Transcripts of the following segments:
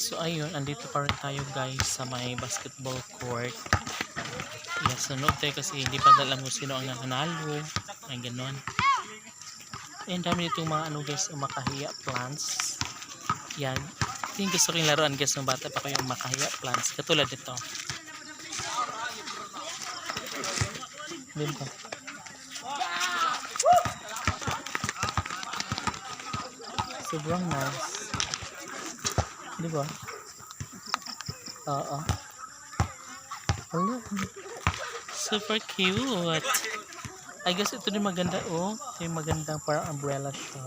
So ayun, andito pa rin tayo guys sa may basketball court. Yes, nanood tayo kasi hindi pa alam mo sino ang nanalo. Ay ganon. And dami itong mga ano guys, makahiya plants. Yan. Ito yung gusto kong laruan guys ng bata pa ko yung makahiya plants. Katulad ito. Dito. Sobrang nice. Diba? Oo. Hello. Super cute. I guess ito din maganda oh. Ito yung magandang parang umbrella siya.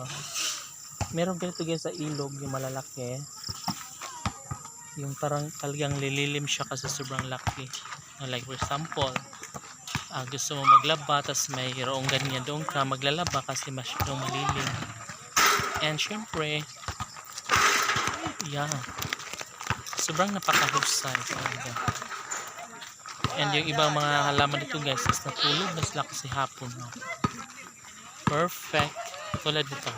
Meron ganito guys sa ilog yung malalaki. Yung parang talagang lililim siya kasi sobrang laki. Like for example, gusto mo maglaba tapos may roong ganyan doon ka maglalaba kasi masyadong malilim. And syempre, yeah, sobrang napakahusay talaga. And yung ibang mga halaman dito guys is natulog na sila kasi hapon. No? Perfect. Tulad dito.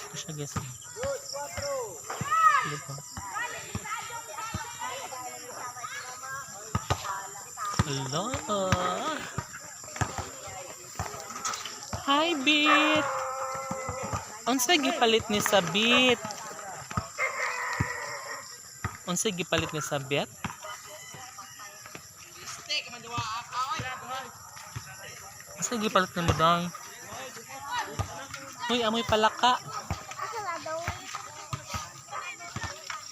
Ito siya guys. Dito. Hello. Hi Bit. Unsa gipalit ni sa Bit? Unsa gipalit ni sa Bit? Unsa gipalit ni mo dang? Uy, amoy palaka.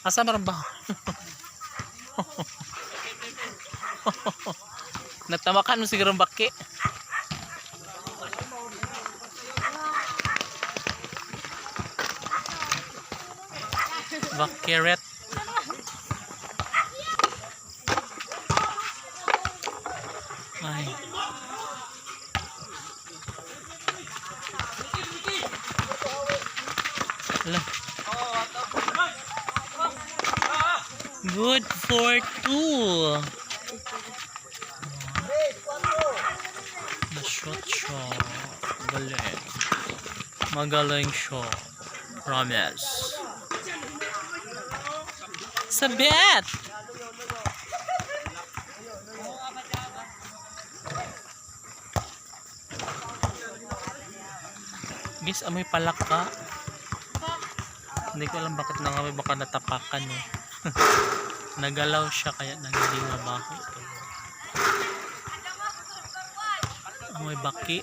Asa man ba? Natawakan mo siguro baki. Bakiret. Ay. Ala. Good for 2. Na-shot siya. Galing. Magaling siya. Promise. Sabit! Guys, amoy palaka. Hindi ko alam bakit nangamoy, baka natapakan eh. Nagalaw siya kaya naging mabaho ito. Amoy baki.